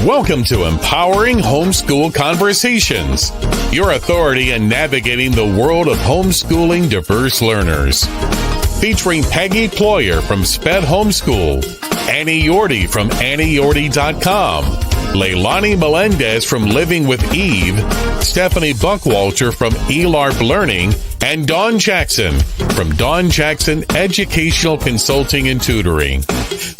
Welcome to Empowering Homeschool Conversations, your authority in navigating the world of homeschooling diverse learners. Featuring Peggy Ployer from SPED Homeschool, Annie Yorty from AnnieYorty.com, Leilani Melendez from Living with Eve, Stephanie Buckwalter from eLARP Learning, and Dawn Jackson from Dawn Jackson Educational Consulting and Tutoring.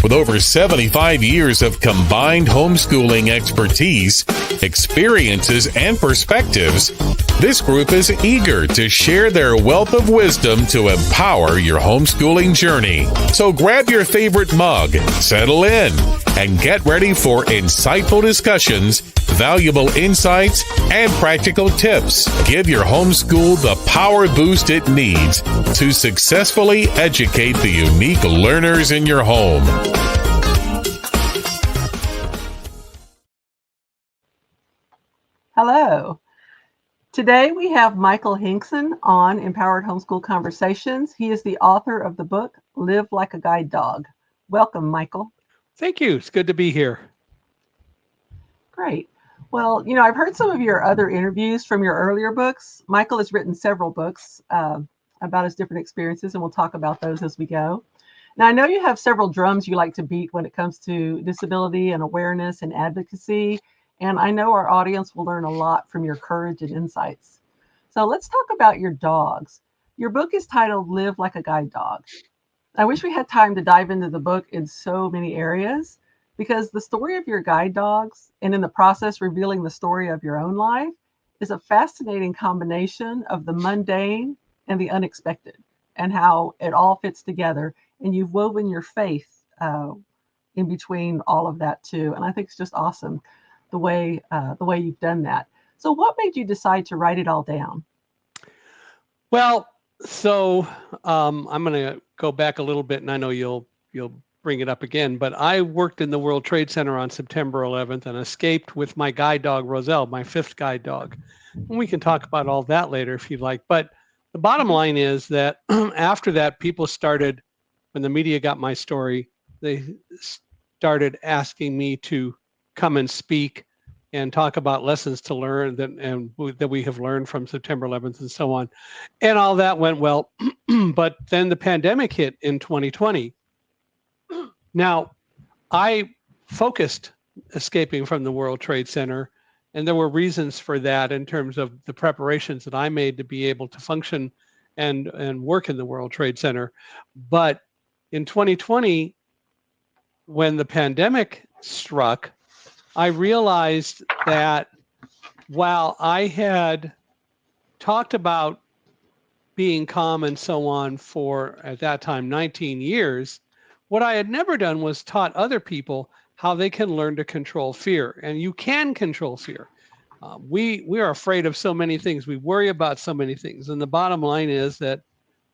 With over 75 years of combined homeschooling expertise, experiences, and perspectives, this group is eager to share their wealth of wisdom to empower your homeschooling journey. So grab your favorite mug, settle in, and get ready for insightful discussions, valuable insights, and practical tips. Give your homeschool the power boost it needs to successfully educate the unique learners in your home. Hello. Today we have Michael Hingson on Empowered Homeschool Conversations. He is the author of the book, Live Like a Guide Dog. Welcome, Michael. Thank you. It's good to be here. Great. Well, I've heard some of your other interviews from your earlier books. Michael has written several books about his different experiences, and we'll talk about those as we go. Now, I know you have several drums you like to beat when it comes to disability and awareness and advocacy, and I know our audience will learn a lot from your courage and insights. So let's talk about your dogs. Your book is titled Live Like a Guide Dog. I wish we had time to dive into the book in so many areas, because the story of your guide dogs, and in the process revealing the story of your own life, is a fascinating combination of the mundane and the unexpected, and how it all fits together. And you've woven your faith in between all of that too. And I think it's just awesome the way you've done that. So what made you decide to write it all down? Well, so I'm going to go back a little bit, and I know you'll bring it up again, but I worked in the World Trade Center on September 11th and escaped with my guide dog, Roselle, my fifth guide dog. And we can talk about all that later if you'd like. But the bottom line is that after that, people started, when the media got my story, they started asking me to come and speak and talk about lessons to learn that we have learned from September 11th and so on. And all that went well. But then the pandemic hit in 2020. Now, I focused escaping from the World Trade Center, and there were reasons for that in terms of the preparations that I made to be able to function and work in the World Trade Center. But in 2020, when the pandemic struck, I realized that while I had talked about being calm and so on for, at that time, 19 years, what I had never done was taught other people how they can learn to control fear. And you can control fear. We are afraid of so many things. We worry about so many things. And the bottom line is that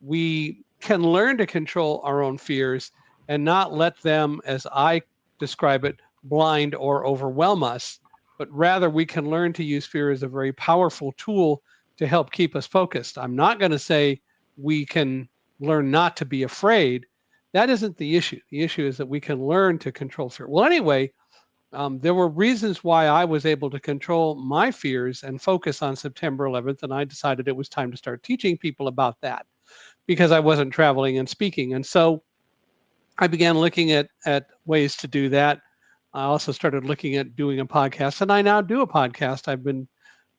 we can learn to control our own fears and not let them, as I describe it, blind or overwhelm us, but rather we can learn to use fear as a very powerful tool to help keep us focused. I'm not going to say we can learn not to be afraid. That isn't the issue. The issue is that we can learn to control fear. Well, anyway, there were reasons why I was able to control my fears and focus on September 11th, and I decided it was time to start teaching people about that because I wasn't traveling and speaking. And so I began looking at ways to do that. I also started looking at doing a podcast, and I now do a podcast. I've been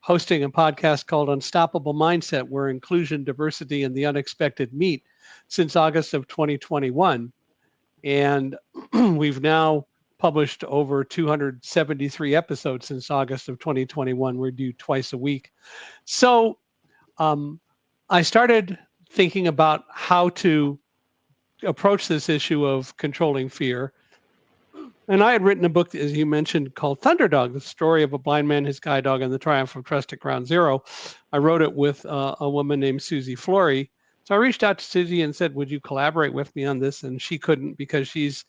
hosting a podcast called Unstoppable Mindset, where inclusion, diversity, and the unexpected meet, since August of 2021. And we've now published over 273 episodes since August of 2021. We do twice a week. So I started thinking about how to approach this issue of controlling fear. And I had written a book, as you mentioned, called Thunderdog, the story of a blind man, his guide dog, and the triumph of trust at ground zero. I wrote it with a woman named Susie Flory. So I reached out to Susie and said, would you collaborate with me on this? And she couldn't because she's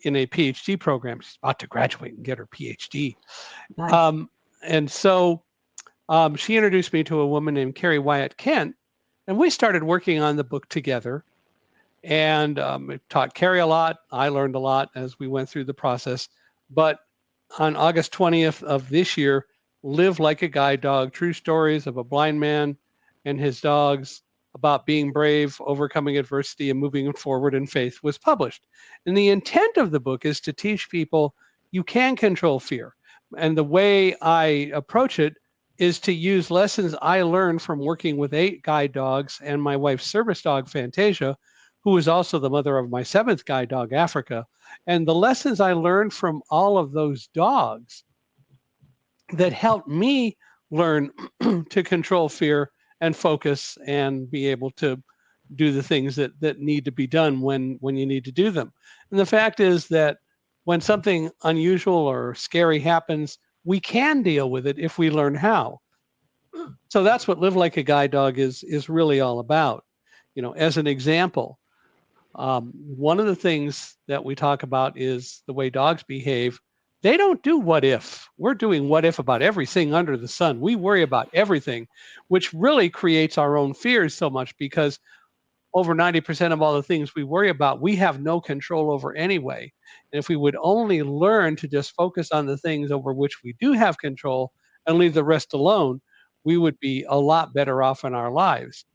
in a PhD program. She's about to graduate and get her PhD. Nice. And so she introduced me to a woman named Carrie Wyatt Kent, and we started working on the book together. And it taught Carrie a lot. I learned a lot as we went through the process. But on August 20th of this year, Live Like a Guide Dog, True Stories of a Blind Man and His Dogs about being brave, overcoming adversity, and moving forward in faith was published. And the intent of the book is to teach people you can control fear. And the way I approach it is to use lessons I learned from working with 8 guide dogs and my wife's service dog, Fantasia, who is also the mother of my 7th guide dog, Africa. And the lessons I learned from all of those dogs that helped me learn to control fear and focus and be able to do the things that need to be done when you need to do them. And the fact is that when something unusual or scary happens, we can deal with it if we learn how. So that's what Live Like a Guide Dog is really all about. As an example, one of the things that we talk about is the way dogs behave. They don't do what if. We're doing what if about everything under the sun. We worry about everything, which really creates our own fears so much because over 90% of all the things we worry about, we have no control over anyway. And if we would only learn to just focus on the things over which we do have control and leave the rest alone, we would be a lot better off in our lives.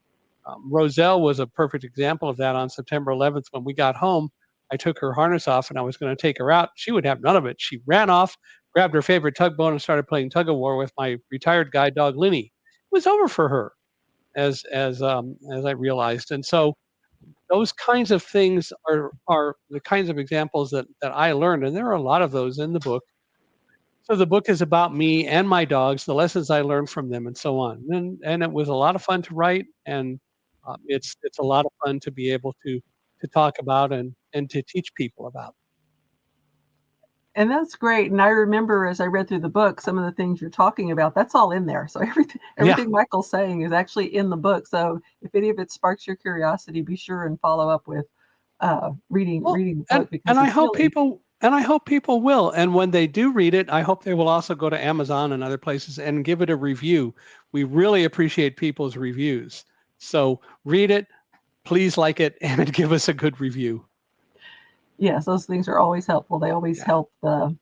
Roselle was a perfect example of that. On September 11th, when we got home, I took her harness off and I was going to take her out. She would have none of it. She ran off, grabbed her favorite tugboat, and started playing tug of war with my retired guide dog, Linny. It was over for her, as I realized. And so those kinds of things are the kinds of examples that I learned, and there are a lot of those in the book. So the book is about me and my dogs, the lessons I learned from them, and so on. And it was a lot of fun to write, and it's a lot of fun to be able to talk about and to teach people about. And that's great. And I remember as I read through the book, some of the things you're talking about, that's all in there. So everything Michael's saying is actually in the book. So if any of it sparks your curiosity, be sure and follow up with reading the book. And I hope people will. And when they do read it, I hope they will also go to Amazon and other places and give it a review. We really appreciate people's reviews. So read it, please like it, and give us a good review. Yes, those things are always helpful. They always help a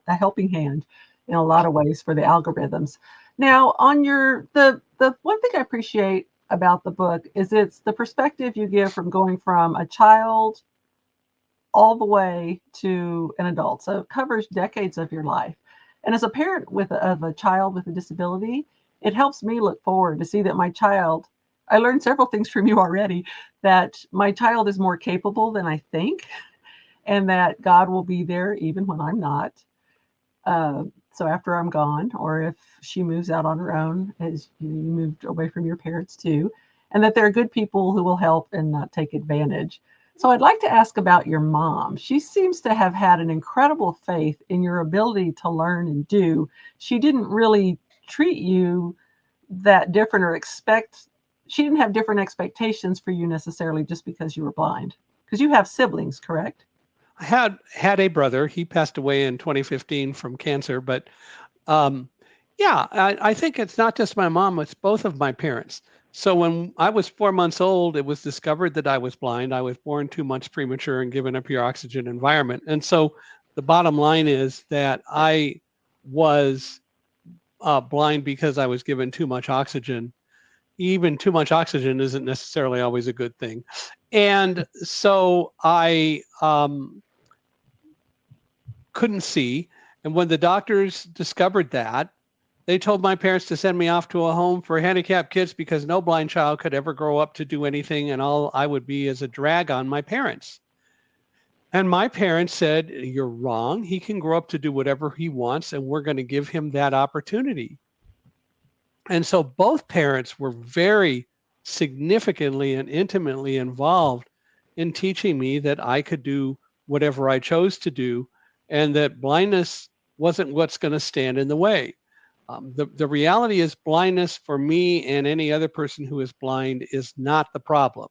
helping hand in a lot of ways for the algorithms. Now, on the one thing I appreciate about the book is it's the perspective you give from going from a child all the way to an adult. So it covers decades of your life. And as a parent of a child with a disability, it helps me look forward to see that my child, I learned several things from you already, that my child is more capable than I think, and that God will be there even when I'm not. So after I'm gone, or if she moves out on her own, as you moved away from your parents too, and that there are good people who will help and not take advantage. So I'd like to ask about your mom. She seems to have had an incredible faith in your ability to learn and do. She didn't really treat you that different she didn't have different expectations for you necessarily just because you were blind. Because you have siblings, correct? I had a brother. He passed away in 2015 from cancer. But I think it's not just my mom, it's both of my parents. So when I was 4 months old, it was discovered that I was blind. I was born 2 months premature and given a pure oxygen environment. And so the bottom line is that I was blind because I was given too much oxygen. Even too much oxygen isn't necessarily always a good thing. And so I couldn't see. And when the doctors discovered that, they told my parents to send me off to a home for handicapped kids because no blind child could ever grow up to do anything, and all I would be is a drag on my parents. And my parents said, "You're wrong. He can grow up to do whatever he wants, and we're going to give him that opportunity." And so both parents were very significantly and intimately involved in teaching me that I could do whatever I chose to do, and that blindness wasn't what's going to stand in the way. The reality is blindness for me and any other person who is blind is not the problem.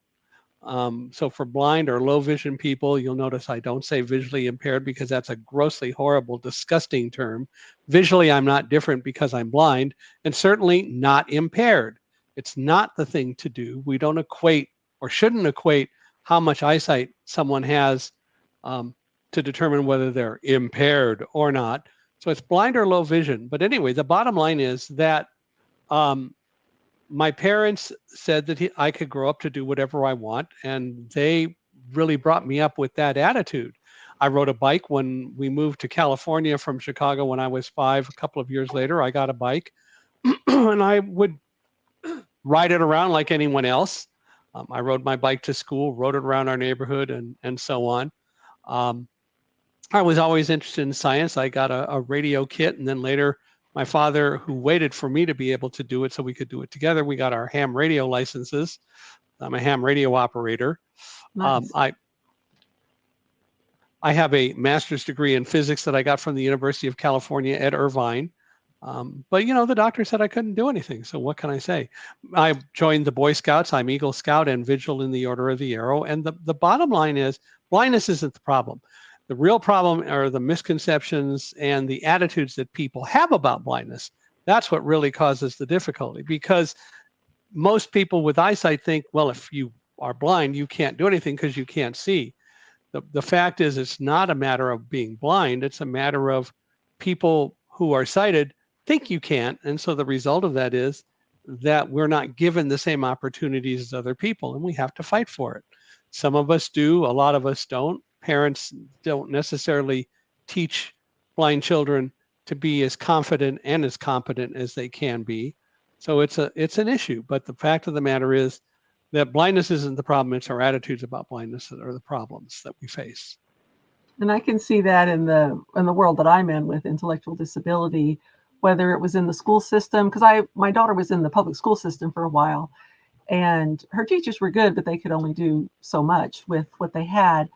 So for blind or low vision people, you'll notice I don't say visually impaired because that's a grossly horrible, disgusting term. Visually, I'm not different because I'm blind, and certainly not impaired. It's not the thing to do. We don't equate or shouldn't equate how much eyesight someone has to determine whether they're impaired or not. So it's blind or low vision. But anyway, the bottom line is that my parents said that I could grow up to do whatever I want, and they really brought me up with that attitude. I rode a bike when we moved to California from Chicago when I was 5. A couple of years later, I got a bike, and I would ride it around like anyone else. I rode my bike to school, rode it around our neighborhood, and so on. I was always interested in science. I got a radio kit, and then later my father, who waited for me to be able to do it so we could do it together, we got our ham radio licenses. I'm a ham radio operator. Nice. I have a master's degree in physics that I got from the University of California at Irvine. But, the doctor said I couldn't do anything. So what can I say? I joined the Boy Scouts. I'm Eagle Scout and Vigil in the Order of the Arrow. And the bottom line is blindness isn't the problem. The real problem are the misconceptions and the attitudes that people have about blindness. That's what really causes the difficulty, because most people with eyesight think, well, if you are blind, you can't do anything because you can't see. The fact is, it's not a matter of being blind. It's a matter of people who are sighted think you can't. And so the result of that is that we're not given the same opportunities as other people, and we have to fight for it. Some of us do, a lot of us don't. Parents don't necessarily teach blind children to be as confident and as competent as they can be. So it's an issue. But the fact of the matter is that blindness isn't the problem. It's our attitudes about blindness that are the problems that we face. And I can see that in the world that I'm in with intellectual disability, whether it was in the school system, because my daughter was in the public school system for a while, and her teachers were good, but they could only do so much with what they had.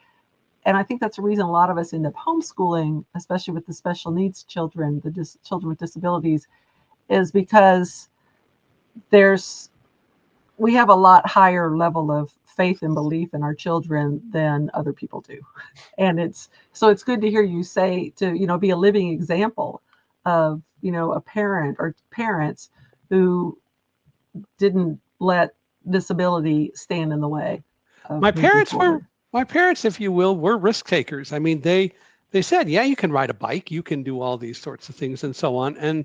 And I think that's the reason a lot of us end up homeschooling, especially with the special needs children, children with disabilities, is because we have a lot higher level of faith and belief in our children than other people do. And it's good to hear you say to, be a living example of, a parent or parents who didn't let disability stand in the way of My moving parents forward. My parents, if you will, were risk takers. I mean, they said, yeah, you can ride a bike, you can do all these sorts of things and so on. And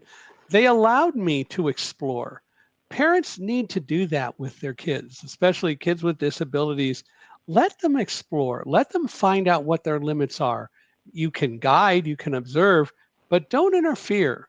they allowed me to explore. Parents need to do that with their kids, especially kids with disabilities. Let them explore. Let them find out what their limits are. You can guide, you can observe, but don't interfere.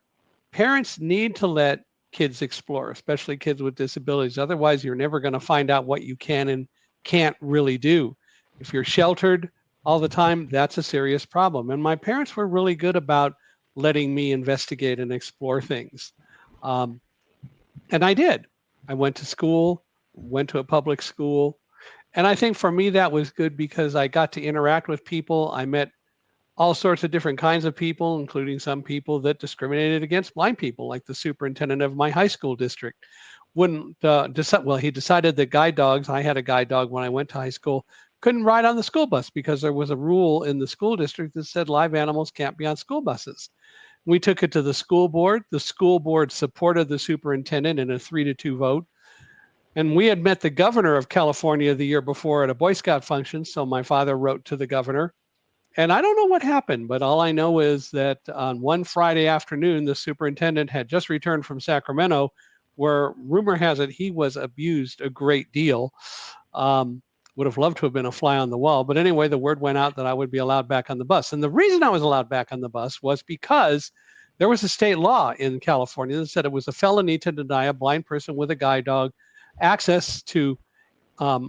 Parents need to let kids explore, especially kids with disabilities. Otherwise, you're never going to find out what you can and can't really do. If you're sheltered all the time, that's a serious problem. And my parents were really good about letting me investigate and explore things. And I did. I went to school, went to a public school. And I think for me, that was good because I got to interact with people. I met all sorts of different kinds of people, including some people that discriminated against blind people, like the superintendent of my high school district. He decided that guide dogs, I had a guide dog when I went to high school, couldn't ride on the school bus because there was a rule in the school district that said live animals can't be on school buses. We took it to the school board. The school board supported the superintendent in a 3-2 vote. And we had met the governor of California the year before at a Boy Scout function. So my father wrote to the governor. And I don't know what happened, but all I know is that on one Friday afternoon, the superintendent had just returned from Sacramento, where rumor has it he was abused a great deal. Would have loved to have been a fly on the wall. But anyway, the word went out that I would be allowed back on the bus. And the reason I was allowed back on the bus was because there was a state law in California that said it was a felony to deny a blind person with a guide dog access to,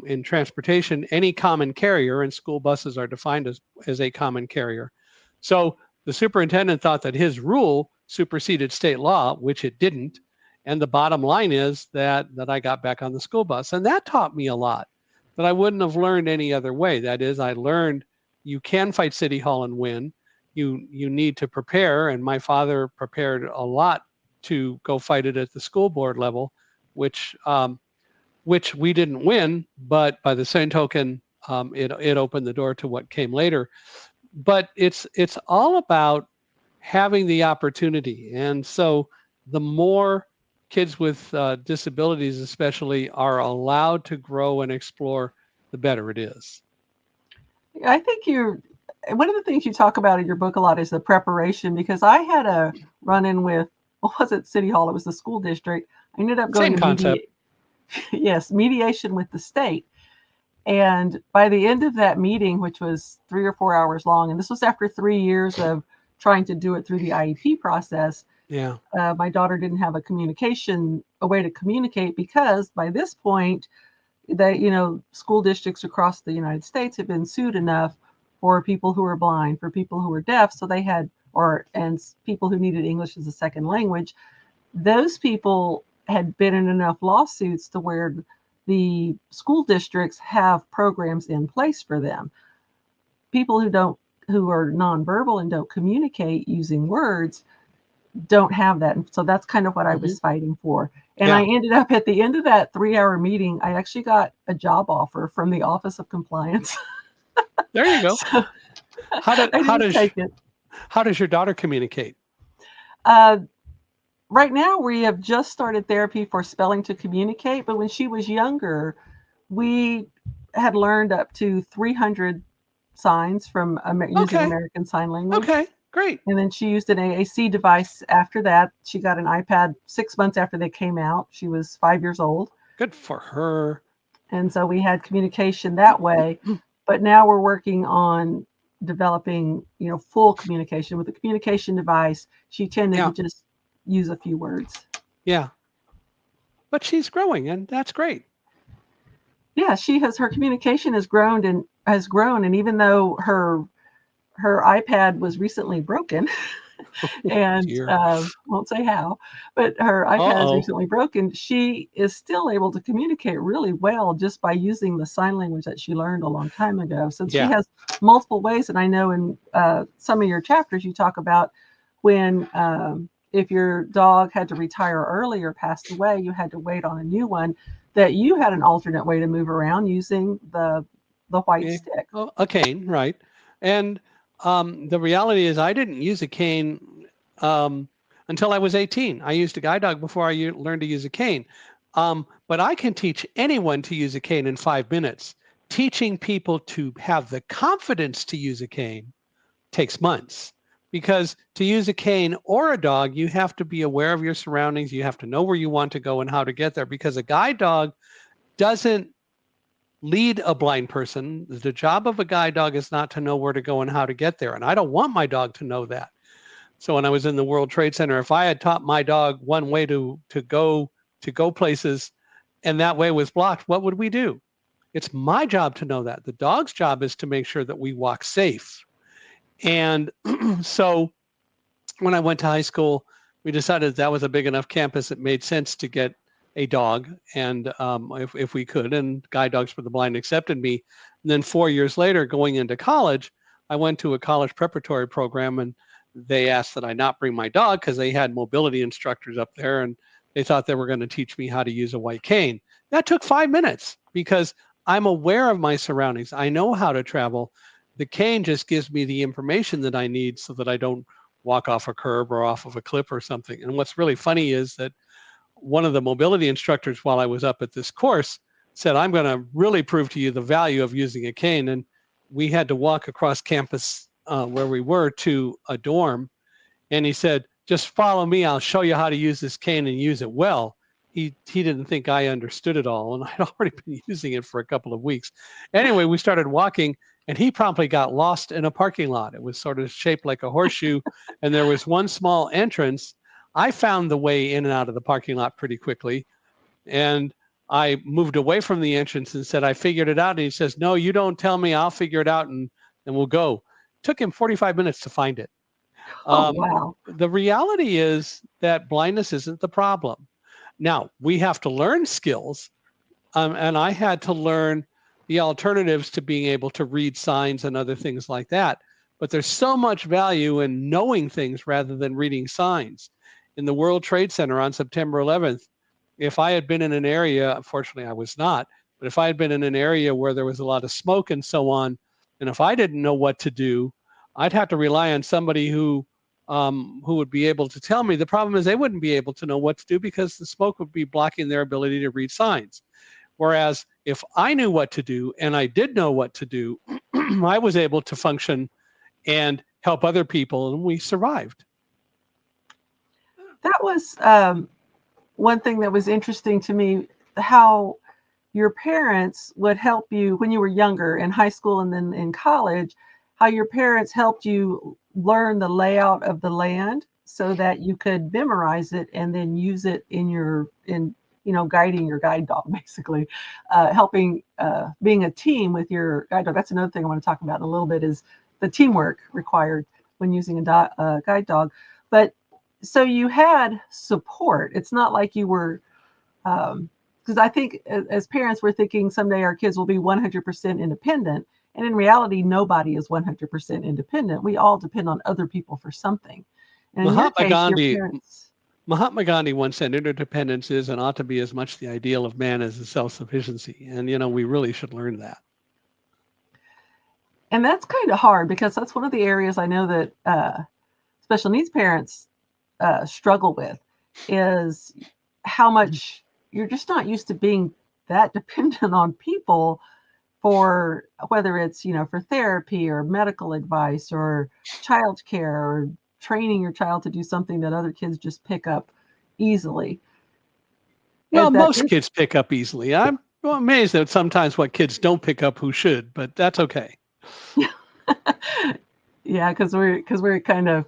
in transportation, any common carrier, and school buses are defined as a common carrier. So the superintendent thought that his rule superseded state law, which it didn't. And the bottom line is that I got back on the school bus. And that taught me a lot that I wouldn't have learned any other way. That is, I learned you can fight City Hall and win. You need to prepare. And my father prepared a lot to go fight it at the school board level, which we didn't win, but by the same token, it opened the door to what came later. But it's all about having the opportunity. And so the more kids with disabilities especially are allowed to grow and explore, the better it is. I think one of the things you talk about in your book a lot is the preparation, because I had a run-in with, what was it, City Hall? It was the school district. I ended up going Same to concept. mediation with the state. And by the end of that meeting, which was 3 or 4 hours long, and this was after 3 years of trying to do it through the IEP process, Yeah. my daughter didn't have a way to communicate, because by this point, school districts across the United States have been sued enough for people who are blind, for people who are deaf, so they had, and people who needed English as a second language. Those people had been in enough lawsuits to where the school districts have programs in place for them. People who are nonverbal and don't communicate using words don't have that. And so that's kind of what I was fighting for. And Yeah. I ended up, at the end of that 3-hour meeting, I actually got a job offer from the Office of Compliance. There you go. So How didn't take it. How does your daughter communicate? Right now, we have just started therapy for spelling to communicate, but when she was younger, we had learned up to 300 signs from using Okay. American Sign Language. Okay, great. And then she used an AAC device after that. She got an iPad 6 months after they came out. She was 5 years old. Good for her. And so we had communication that way. But now we're working on developing, full communication. With the communication device, she tended Yeah. to just use a few words. Yeah. But she's growing, and that's great. Yeah, her communication has grown, and even though her iPad was recently broken, and won't say how, but her iPad is recently broken, she is still able to communicate really well just by using the sign language that she learned a long time ago. So she has multiple ways, and I know in some of your chapters you talk about when if your dog had to retire early or passed away, you had to wait on a new one, that you had an alternate way to move around using the white stick. Oh, a cane, right. And the reality is I didn't use a cane until I was 18. I used a guide dog before I learned to use a cane. But I can teach anyone to use a cane in 5 minutes. Teaching people to have the confidence to use a cane takes months. Because to use a cane or a dog, you have to be aware of your surroundings. You have to know where you want to go and how to get there. Because a guide dog doesn't lead a blind person. The job of a guide dog is not to know where to go and how to get there. And I don't want my dog to know that. So when I was in the World Trade Center, if I had taught my dog one way to go places and that way was blocked, what would we do? It's my job to know that. The dog's job is to make sure that we walk safe. And so when I went to high school, we decided that was a big enough campus, it made sense to get a dog, and if we could, and Guide Dogs for the Blind accepted me. And then 4 years later, going into college, I went to a college preparatory program, and they asked that I not bring my dog because they had mobility instructors up there, and they thought they were going to teach me how to use a white cane. That took 5 minutes because I'm aware of my surroundings. I know how to travel. The cane just gives me the information that I need so that I don't walk off a curb or off of a cliff or something. And what's really funny is that one of the mobility instructors, while I was up at this course, said, I'm going to really prove to you the value of using a cane. And we had to walk across campus where we were to a dorm. And he said, just follow me. I'll show you how to use this cane and use it well. He didn't think I understood it all. And I'd already been using it for a couple of weeks. Anyway, we started walking, and he promptly got lost in a parking lot. It was sort of shaped like a horseshoe. And there was one small entrance. I found the way in and out of the parking lot pretty quickly. And I moved away from the entrance and said, I figured it out. And he says, no, you don't tell me. I'll figure it out and we'll go. It took him 45 minutes to find it. Wow. The reality is that blindness isn't the problem. Now, we have to learn skills. And I had to learn the alternatives to being able to read signs and other things like that. But there's so much value in knowing things rather than reading signs. In the World Trade Center on September 11th, if I had been in an area, unfortunately I was not, but if I had been in an area where there was a lot of smoke and so on, and if I didn't know what to do, I'd have to rely on somebody who would be able to tell me. The problem is they wouldn't be able to know what to do because the smoke would be blocking their ability to read signs. Whereas if I knew what to do and I did know what to do, I was able to function and help other people, and we survived. That was one thing that was interesting to me, how your parents would help you when you were younger in high school and then in college, how your parents helped you learn the layout of the land so that you could memorize it and then use it in guiding your guide dog, basically, helping, being a team with your guide dog. That's another thing I want to talk about in a little bit, is the teamwork required when using a guide dog. But so you had support. It's not like you were, because I think as parents, we're thinking someday our kids will be 100% independent. And in reality, nobody is 100% independent. We all depend on other people for something. And in your case, your parents. Mahatma Gandhi once said, interdependence is and ought to be as much the ideal of man as the self-sufficiency. And, we really should learn that. And that's kind of hard, because that's one of the areas I know that special needs parents struggle with, is how much you're just not used to being that dependent on people for, whether it's, for therapy or medical advice or childcare or training your child to do something that other kids just pick up easily. Well, most kids pick up easily. I'm amazed at sometimes what kids don't pick up who should, but that's okay. Yeah, because we're kind of,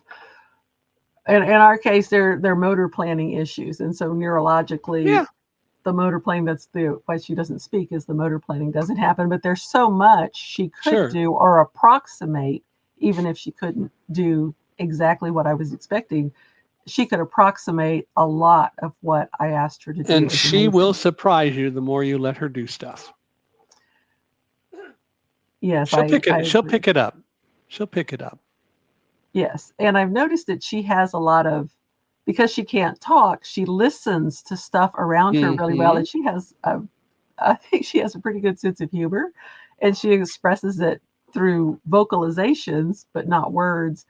in our case, they're motor planning issues, and so neurologically, the motor planning, that's why she doesn't speak, is the motor planning doesn't happen. But there's so much she could do or approximate, even if she couldn't do exactly what I was expecting. She could approximate a lot of what I asked her to do. And she will surprise you the more you let her do stuff. Yes, she'll pick it up. She'll pick it up. Yes, and I've noticed that she has a lot of, because she can't talk, she listens to stuff around her really well, and she has, I think she has a pretty good sense of humor, and she expresses it through vocalizations, but not words.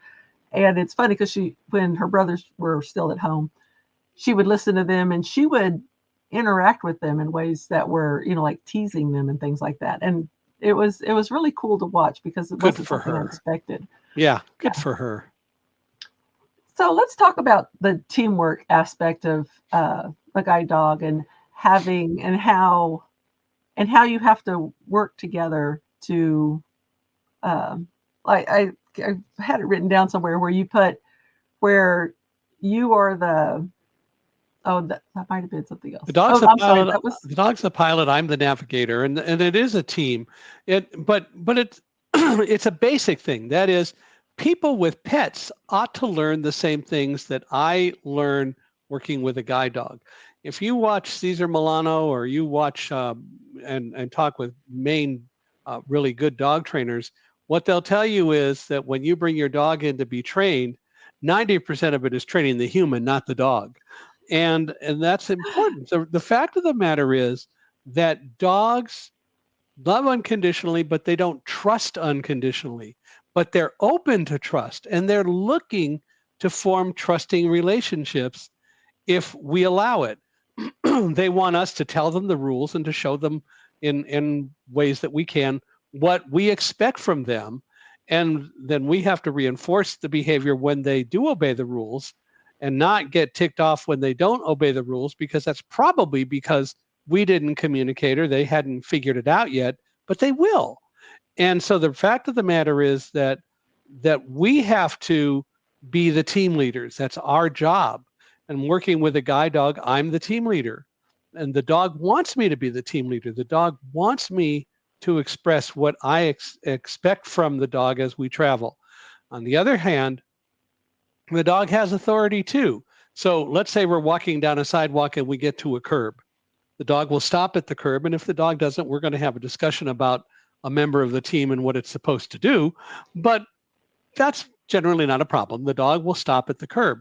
And it's funny because when her brothers were still at home, she would listen to them and she would interact with them in ways that were, like teasing them and things like that. And it was really cool to watch, because it wasn't something unexpected. Yeah, good for her. So let's talk about the teamwork aspect of the guide dog, and how you have to work together to, I had it written down somewhere where you put, where you are the, that might have been something else. The dog's the pilot. The dog's the pilot. I'm the navigator, and it is a team. But it's it's a basic thing. That is, people with pets ought to learn the same things that I learn working with a guide dog. If you watch Cesar Milano, or you watch and talk with Maine really good dog trainers, what they'll tell you is that when you bring your dog in to be trained, 90% of it is training the human, not the dog. And that's important. So the fact of the matter is that dogs love unconditionally, but they don't trust unconditionally. But they're open to trust, and they're looking to form trusting relationships if we allow it. They want us to tell them the rules and to show them in ways that we can what we expect from them. And then we have to reinforce the behavior when they do obey the rules, and not get ticked off when they don't obey the rules, because that's probably because we didn't communicate or they hadn't figured it out yet, but they will. And so the fact of the matter is that we have to be the team leaders. That's our job. And working with a guide dog, I'm the team leader. And the dog wants me to be the team leader. The dog wants me to express what I expect from the dog as we travel. On the other hand, the dog has authority too. So let's say we're walking down a sidewalk and we get to a curb. The dog will stop at the curb. And if the dog doesn't, we're going to have a discussion about a member of the team and what it's supposed to do. But that's generally not a problem. The dog will stop at the curb.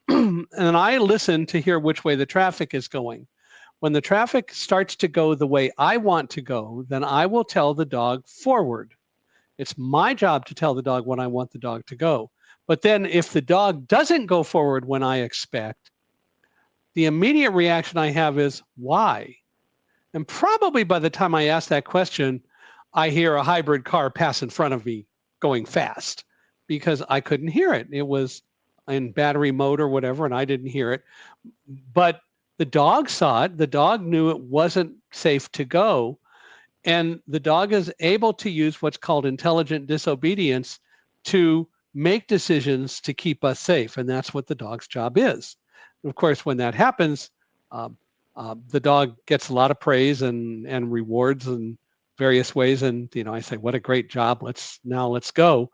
And I listen to hear which way the traffic is going. When the traffic starts to go the way I want to go, then I will tell the dog forward. It's my job to tell the dog when I want the dog to go. But then if the dog doesn't go forward when I expect, the immediate reaction I have is, why? And probably by the time I ask that question, I hear a hybrid car pass in front of me going fast. because I couldn't hear it. It was in battery mode or whatever, and I didn't hear it. But the dog saw it. The dog knew it wasn't safe to go. And the dog is able to use what's called intelligent disobedience to make decisions to keep us safe. And that's what the dog's job is. Of course, when that happens, the dog gets a lot of praise and rewards in various ways. And, I say, what a great job. Let's go.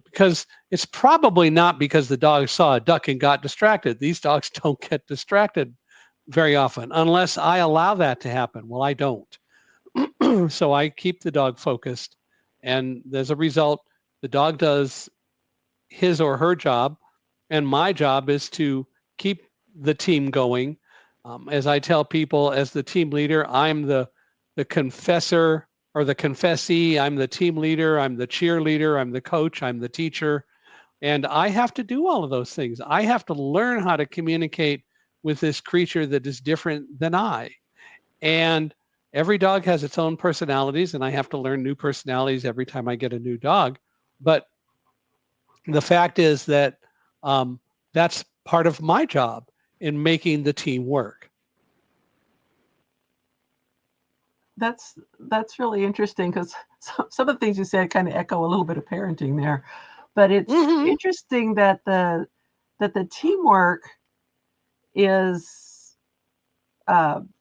Because it's probably not because the dog saw a duck and got distracted. These dogs don't get distracted very often unless I allow that to happen. Well, I don't. So I keep the dog focused. And as a result, the dog does his or her job. And my job is to keep the team going. As I tell people, as the team leader, I'm the confessor or the confessee. I'm the team leader. I'm the cheerleader. I'm the coach. I'm the teacher. And I have to do all of those things. I have to learn how to communicate with this creature that is different than I. And every dog has its own personalities, and I have to learn new personalities every time I get a new dog. But the fact is that that's part of my job in making the team work. That's really interesting, because some of the things you said kind of echo a little bit of parenting there. But it's interesting that the teamwork is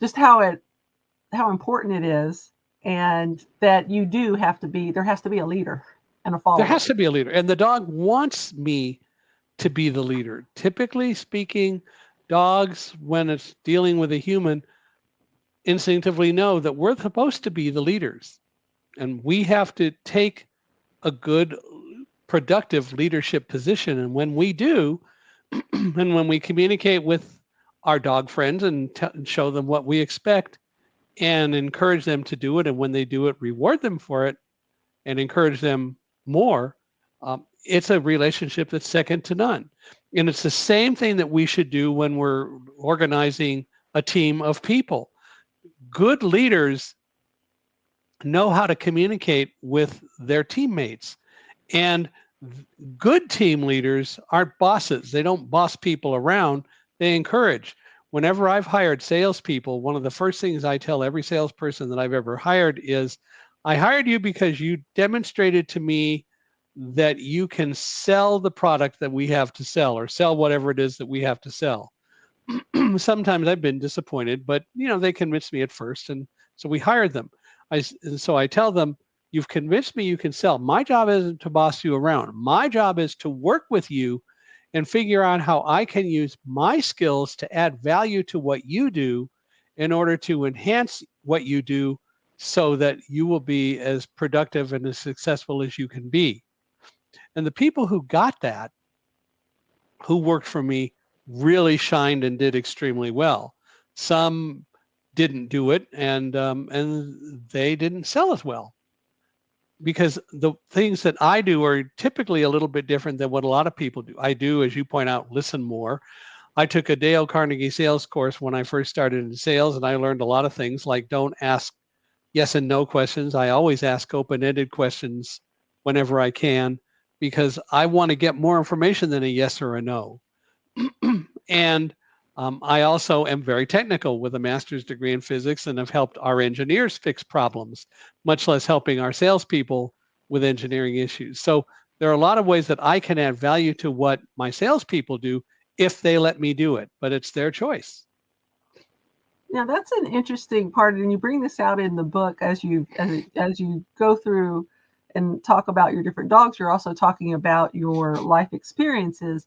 just how important it is, and that there has to be a leader and a follower. There has to be a leader, and the dog wants me to be the leader. Typically speaking, dogs, when it's dealing with a human, instinctively know that we're supposed to be the leaders, and we have to take a good, productive leadership position. And when we do, and when we communicate with our dog friends and show them what we expect and encourage them to do it, and when they do it, reward them for it and encourage them more, it's a relationship that's second to none. And it's the same thing that we should do when we're organizing a team of people. Good leaders know how to communicate with their teammates. And good team leaders aren't bosses. They don't boss people around. They encourage. Whenever I've hired salespeople, one of the first things I tell every salesperson that I've ever hired is, I hired you because you demonstrated to me that you can sell the product that we have to sell, or sell whatever it is that we have to sell. Sometimes I've been disappointed, but they convinced me at first, and so we hired them. So I tell them, you've convinced me you can sell. My job isn't to boss you around. My job is to work with you and figure out how I can use my skills to add value to what you do in order to enhance what you do, so that you will be as productive and as successful as you can be. And the people who got that, who worked for me, really shined and did extremely well. Some didn't do it, and they didn't sell as well, because the things that I do are typically a little bit different than what a lot of people do. I do, as you point out, listen more. I took a Dale Carnegie sales course when I first started in sales, and I learned a lot of things like don't ask yes and no questions. I always ask open-ended questions whenever I can, because I want to get more information than a yes or a no. And I also am very technical with a master's degree in physics, and have helped our engineers fix problems, much less helping our salespeople with engineering issues. So there are a lot of ways that I can add value to what my salespeople do if they let me do it, but it's their choice. Now that's an interesting part, and you bring this out in the book as you go through and talk about your different dogs. You're also talking about your life experiences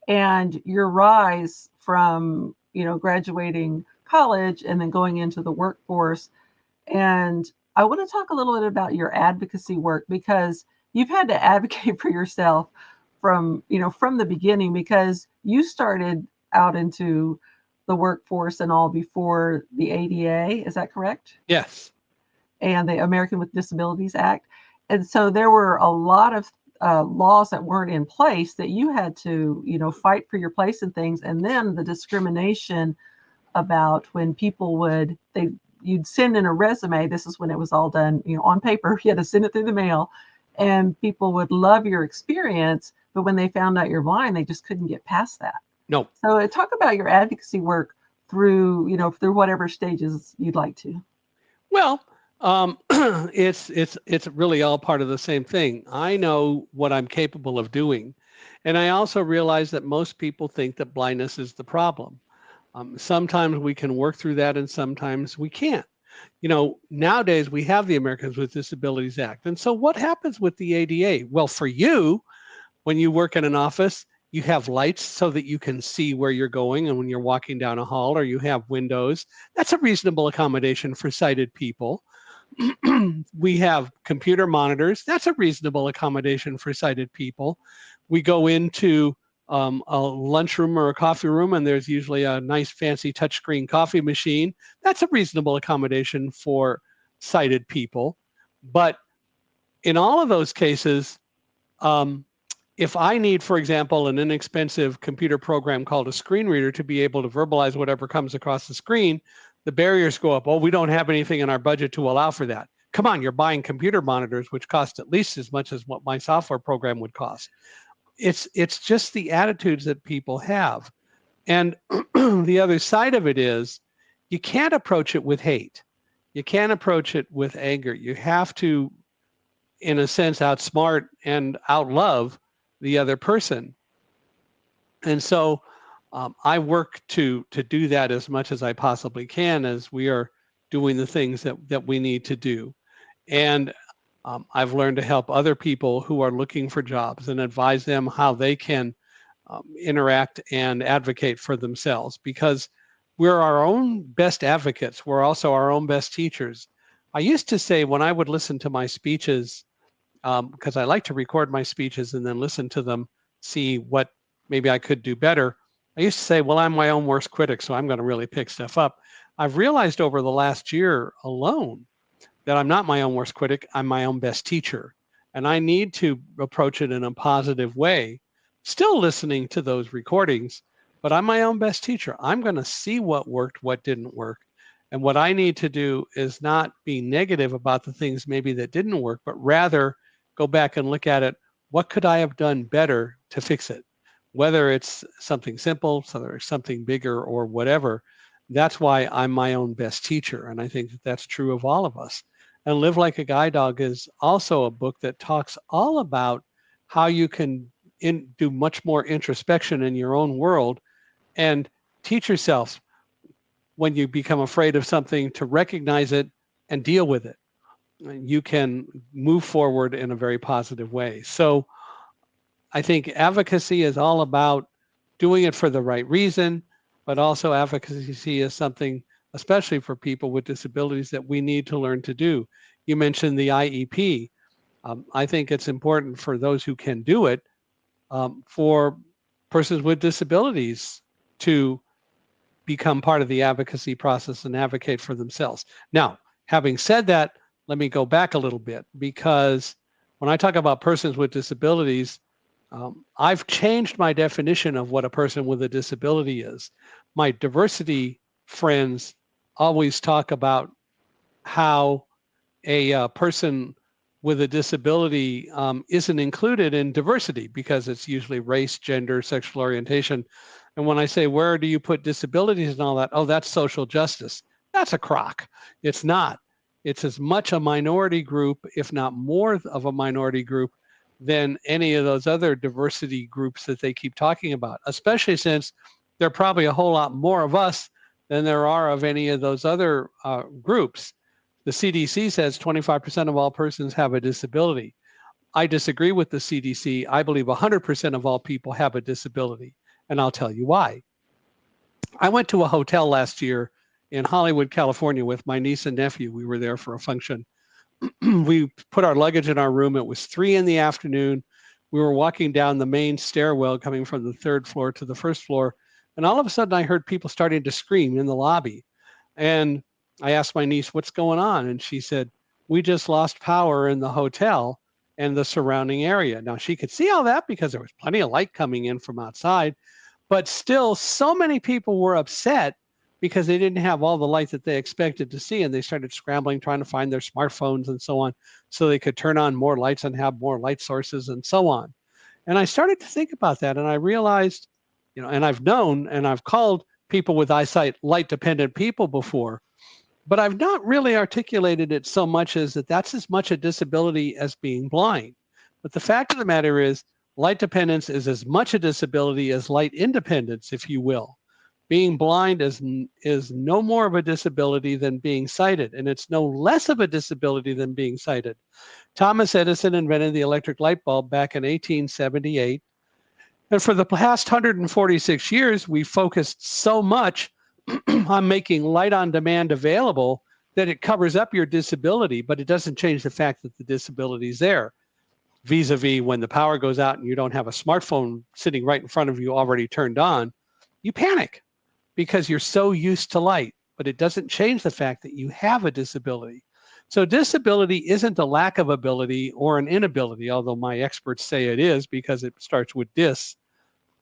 and your rise from graduating college and then going into the workforce. And I want to talk a little bit about your advocacy work, because you've had to advocate for yourself from the beginning, because you started out into the workforce and all before the ADA. Is that correct? Yes. And the American with Disabilities Act. And so there were a lot of laws that weren't in place that you had to, fight for your place in things. And then the discrimination about when people you'd send in a resume. This is when it was all done, on paper. You had to send it through the mail. and people would love your experience, but when they found out you're blind, they just couldn't get past that. No. So talk about your advocacy work through, through whatever stages you'd like to. Well, it's really all part of the same thing. I know what I'm capable of doing, and I also realize that most people think that blindness is the problem. Sometimes we can work through that, and sometimes we can't. Nowadays we have the Americans with Disabilities Act, and so what happens with the ADA? Well, for you, when you work in an office, you have lights so that you can see where you're going, and when you're walking down a hall, or you have windows. That's a reasonable accommodation for sighted people. We have computer monitors. That's a reasonable accommodation for sighted people. We go into a lunchroom or a coffee room, and there's usually a nice fancy touchscreen coffee machine. That's a reasonable accommodation for sighted people. But in all of those cases, if I need, for example, an inexpensive computer program called a screen reader to be able to verbalize whatever comes across the screen, the barriers go up. Oh, we don't have anything in our budget to allow for that. Come on, you're buying computer monitors, which cost at least as much as what my software program would cost. It's just the attitudes that people have. And the other side of it is you can't approach it with hate. You can't approach it with anger. You have to, in a sense, outsmart and outlove the other person. And so I work to do that as much as I possibly can as we are doing the things that we need to do. And I've learned to help other people who are looking for jobs and advise them how they can interact and advocate for themselves, because we're our own best advocates. We're also our own best teachers. I used to say, when I would listen to my speeches, because I like to record my speeches and then listen to them, see what maybe I could do better. I used to say, well, I'm my own worst critic, so I'm going to really pick stuff up. I've realized over the last year alone that I'm not my own worst critic. I'm my own best teacher. And I need to approach it in a positive way, still listening to those recordings, but I'm my own best teacher. I'm going to see what worked, what didn't work. And what I need to do is not be negative about the things maybe that didn't work, but rather go back and look at it. What could I have done better to fix it? Whether it's something simple, whether it's something bigger or whatever. That's why I'm my own best teacher. And I think that that's true of all of us. And Live Like a Guide Dog is also a book that talks all about how you can do much more introspection in your own world and teach yourself, when you become afraid of something, to recognize it and deal with it. You can move forward in a very positive way. So I think advocacy is all about doing it for the right reason, but also advocacy is something, especially for people with disabilities, that we need to learn to do. You mentioned the IEP. I think it's important for those who can do it, for persons with disabilities to become part of the advocacy process and advocate for themselves. Now, having said that, let me go back a little bit, because when I talk about persons with disabilities, I've changed my definition of what a person with a disability is. My diversity friends always talk about how a person with a disability isn't included in diversity because it's usually race, gender, sexual orientation. And when I say, where do you put disabilities and all that? Oh, that's social justice. That's a crock. It's not. It's as much a minority group, if not more of a minority group, than any of those other diversity groups that they keep talking about, especially since there are probably a whole lot more of us than there are of any of those other groups. The CDC says 25% of all persons have a disability. I disagree with the CDC. I believe 100% of all people have a disability, and I'll tell you why. I went to a hotel last year in Hollywood, California with my niece and nephew. We were there for a function. We put our luggage in our room. It was 3 p.m. We were walking down the main stairwell coming from the 3rd floor to the 1st floor. And all of a sudden I heard people starting to scream in the lobby. And I asked my niece, what's going on? And she said, we just lost power in the hotel and the surrounding area. Now she could see all that because there was plenty of light coming in from outside, but still so many people were upset because they didn't have all the light that they expected to see, and they started scrambling, trying to find their smartphones and so on, so they could turn on more lights and have more light sources and so on. And I started to think about that, and I realized, and I've known and I've called people with eyesight light-dependent people before, but I've not really articulated it so much as that's as much a disability as being blind. But the fact of the matter is, light dependence is as much a disability as light independence, if you will. Being blind is no more of a disability than being sighted, and it's no less of a disability than being sighted. Thomas Edison invented the electric light bulb back in 1878. And for the past 146 years, we focused so much on making light on demand available that it covers up your disability, but it doesn't change the fact that the disability is there. Vis-a-vis when the power goes out and you don't have a smartphone sitting right in front of you already turned on, you panic because you're so used to light, but it doesn't change the fact that you have a disability. So disability isn't a lack of ability or an inability, although my experts say it is because it starts with dis.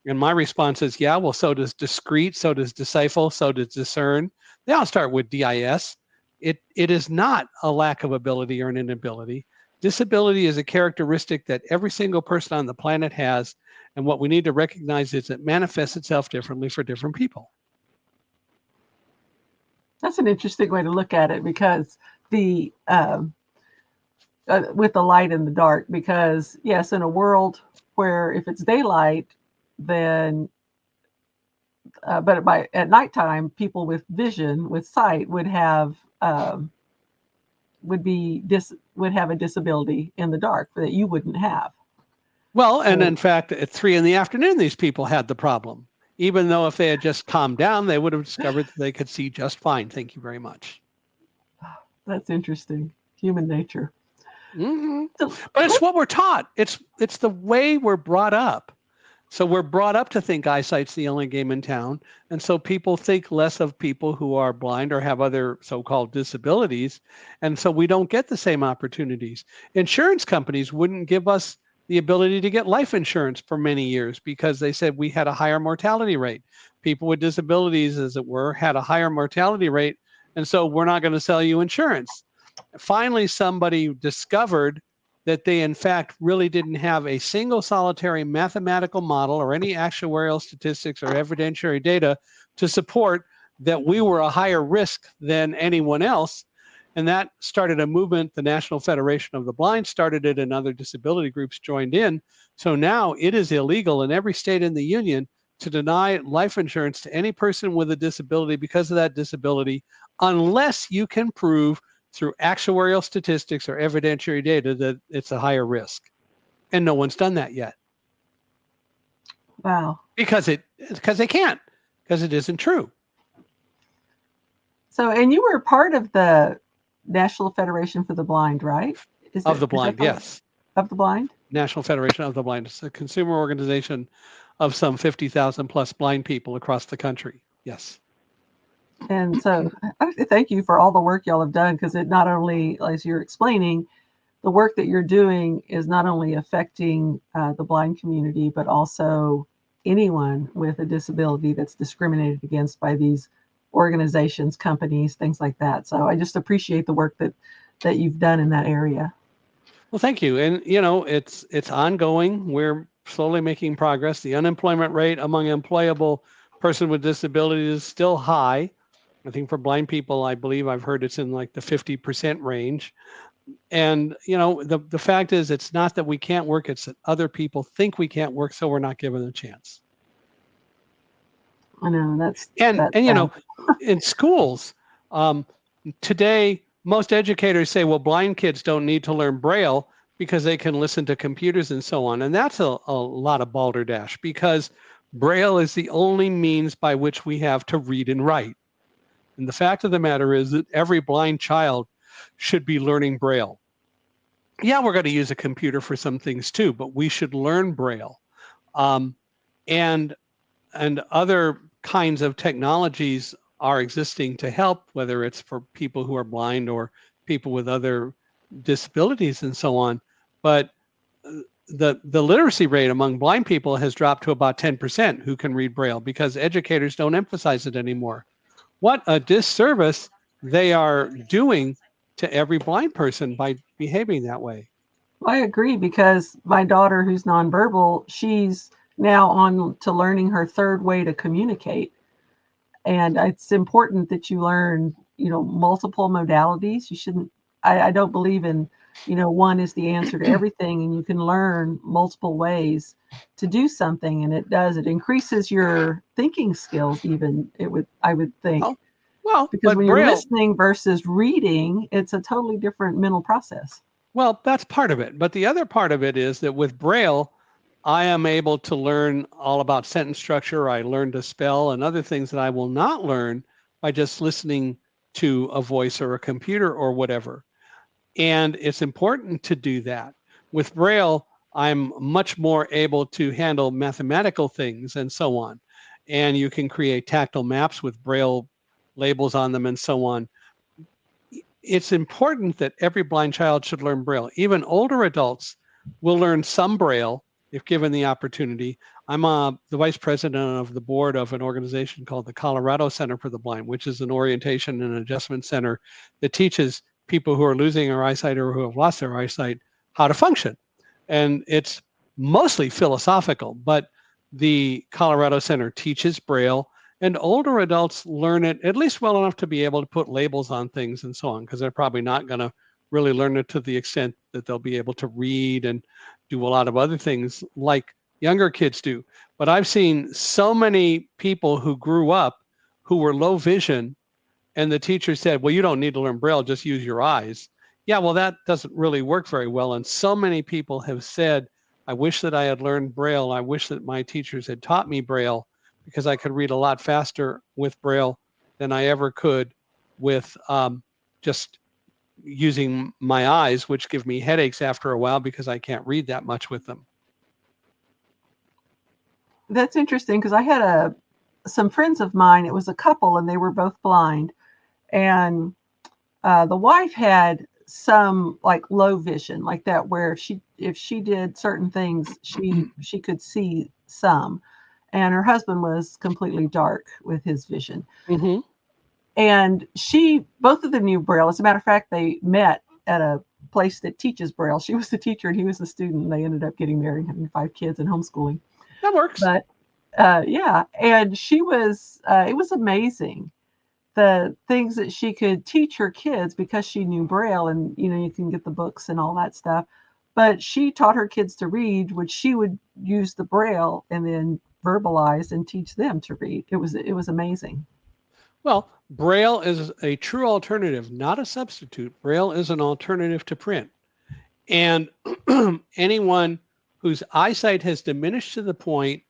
And my response is, yeah, well, so does discrete, so does decipher, so does discern. They all start with DIS. It is not a lack of ability or an inability. Disability is a characteristic that every single person on the planet has. And what we need to recognize is it manifests itself differently for different people. That's an interesting way to look at it, because with the light and the dark, because yes, in a world where if it's daylight, then but at nighttime, people with vision, with sight, would have would have a disability in the dark that you wouldn't have. Well, and in fact, at 3 p.m, these people had the problem. Even though if they had just calmed down, they would have discovered that they could see just fine. Thank you very much. That's interesting. Human nature. Mm-hmm. But it's what we're taught. It's the way we're brought up. So we're brought up to think eyesight's the only game in town. And so people think less of people who are blind or have other so-called disabilities. And so we don't get the same opportunities. Insurance companies wouldn't give us the ability to get life insurance for many years because they said we had a higher mortality rate. People with disabilities, as it were, had a higher mortality rate. And so we're not going to sell you insurance. Finally, somebody discovered that they, in fact, really didn't have a single solitary mathematical model or any actuarial statistics or evidentiary data to support that we were a higher risk than anyone else. And that started a movement. The National Federation of the Blind started it, and other disability groups joined in. So now it is illegal in every state in the union to deny life insurance to any person with a disability because of that disability, unless you can prove through actuarial statistics or evidentiary data that it's a higher risk. And no one's done that yet. Wow. Because they can't, because it isn't true. So, and you were part of the National Federation for the Blind, right? Of the Blind, yes. Of the Blind? National Federation of the Blind. It's a consumer organization of some 50,000 plus blind people across the country. Yes. And so thank you for all the work y'all have done, because it not only, as you're explaining, the work that you're doing is not only affecting the blind community, but also anyone with a disability that's discriminated against by these organizations, companies, things like that. So I just appreciate the work that you've done in that area. Well, thank you. And, it's ongoing. We're slowly making progress. The unemployment rate among employable person with disabilities is still high. I think for blind people, I believe I've heard it's in like the 50% range. And, the fact is, it's not that we can't work, it's that other people think we can't work, so we're not given a chance. I know that's in schools today, most educators say, well, blind kids don't need to learn Braille because they can listen to computers and so on. And that's a lot of balderdash, because Braille is the only means by which we have to read and write. And the fact of the matter is that every blind child should be learning Braille. Yeah, we're going to use a computer for some things too, but we should learn Braille. And other kinds of technologies are existing to help, whether it's for people who are blind or people with other disabilities and so on. But the literacy rate among blind people has dropped to about 10% who can read Braille, because educators don't emphasize it anymore. what a disservice they are doing to every blind person by behaving that way. I agree, because my daughter, who's nonverbal, she's now on to learning her third way to communicate. And it's important that you learn, multiple modalities. You shouldn't, I don't believe in, one is the answer to everything, and you can learn multiple ways to do something. And it increases your thinking skills even, I would think. Because But when you're Braille, listening versus reading, it's a totally different mental process. well, that's part of it. But the other part of it is that with Braille, I am able to learn all about sentence structure. I learn to spell and other things that I will not learn by just listening to a voice or a computer or whatever. And it's important to do that. With Braille, I'm much more able to handle mathematical things and so on. And you can create tactile maps with Braille labels on them and so on. It's important that every blind child should learn Braille. Even older adults will learn some Braille if given the opportunity. I'm the vice president of the board of an organization called the Colorado Center for the Blind, which is an orientation and adjustment center that teaches people who are losing their eyesight or who have lost their eyesight how to function. And it's mostly philosophical, but the Colorado Center teaches Braille, and older adults learn it at least well enough to be able to put labels on things and so on, because they're probably not going to really learn it to the extent that they'll be able to read and do a lot of other things like younger kids do. But I've seen so many people who grew up who were low vision, and the teacher said, well, you don't need to learn Braille, just use your eyes. Yeah, well, that doesn't really work very well. And so many people have said, I wish that I had learned Braille. I wish that my teachers had taught me Braille, because I could read a lot faster with Braille than I ever could with just using my eyes, which give me headaches after a while because I can't read that much with them. That's interesting, because I had some friends of mine. It was a couple, and they were both blind. And the wife had some like low vision, like that, where if she did certain things, she could see some. And her husband was completely dark with his vision. Mm-hmm. And both of them knew Braille. As a matter of fact, they met at a place that teaches Braille. She was the teacher and he was the student. They ended up getting married, having 5 kids, and homeschooling. That works. But yeah, and it was amazing the things that she could teach her kids, because she knew Braille, and you can get the books and all that stuff. But she taught her kids to read, which she would use the Braille and then verbalize and teach them to read. It was amazing. Well, Braille is a true alternative, not a substitute. Braille is an alternative to print. And anyone whose eyesight has diminished to the point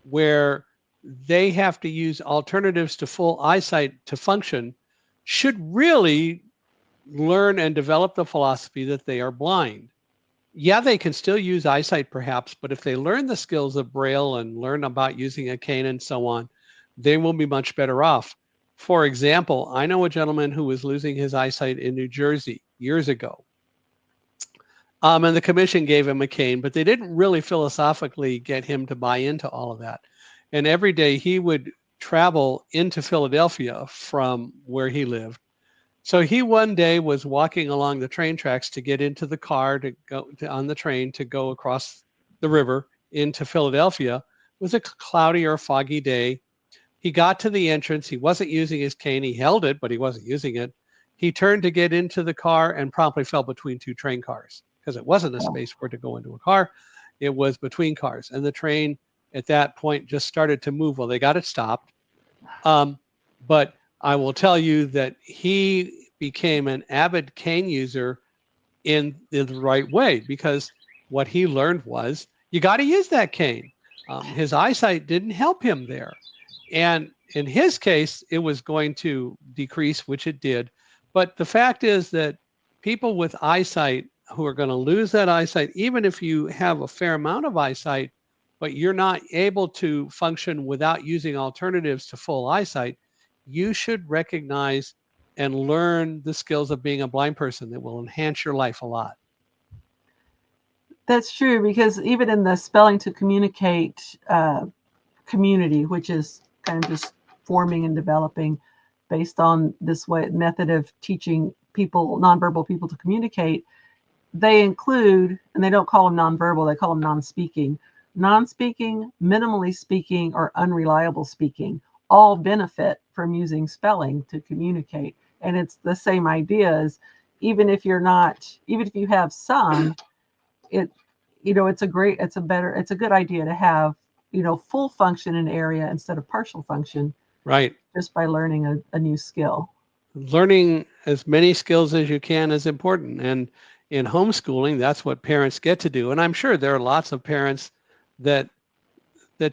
where they have to use alternatives to full eyesight to function should really learn and develop the philosophy that they are blind. Yeah, they can still use eyesight perhaps, but if they learn the skills of Braille and learn about using a cane and so on, they will be much better off. For example, I know a gentleman who was losing his eyesight in New Jersey years ago. And the commission gave him a cane, but they didn't really philosophically get him to buy into all of that. And every day he would travel into Philadelphia from where he lived. So he one day was walking along the train tracks to get into the car to go on the train to go across the river into Philadelphia. It was a cloudy or foggy day. He got to the entrance. He wasn't using his cane. He held it, but he wasn't using it. He turned to get into the car and promptly fell between 2 train cars, because it wasn't a space for it to go into a car. It was between cars. And the train at that point just started to move. Well, they got it stopped. But I will tell you that he became an avid cane user in the right way, because what he learned was you got to use that cane. His eyesight didn't help him there. And in his case, it was going to decrease, which it did. But the fact is that people with eyesight who are going to lose that eyesight, even if you have a fair amount of eyesight, but you're not able to function without using alternatives to full eyesight, you should recognize and learn the skills of being a blind person that will enhance your life a lot. That's true, because even in the Spelling to Communicate community, which is kind of just forming and developing, based on this method of teaching people, nonverbal people, to communicate, they include, and they don't call them nonverbal, they call them non-speaking. Non-speaking, minimally speaking, or unreliable speaking all benefit from using spelling to communicate. And it's the same idea as even if you have some, it's a good idea to have, full function in an area instead of partial function. Right. Just by learning a new skill. Learning as many skills as you can is important. And in homeschooling, that's what parents get to do. And I'm sure there are lots of parents that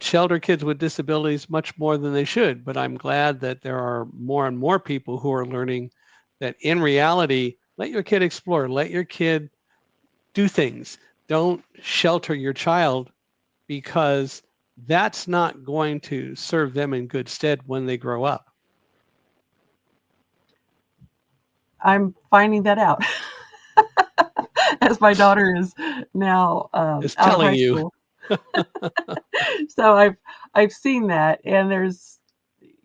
shelter kids with disabilities much more than they should. But I'm glad that there are more and more people who are learning that in reality, let your kid explore, let your kid do things. Don't shelter your child, because that's not going to serve them in good stead when they grow up. I'm finding that out as my daughter is now out of high school. So I've seen that, and there's,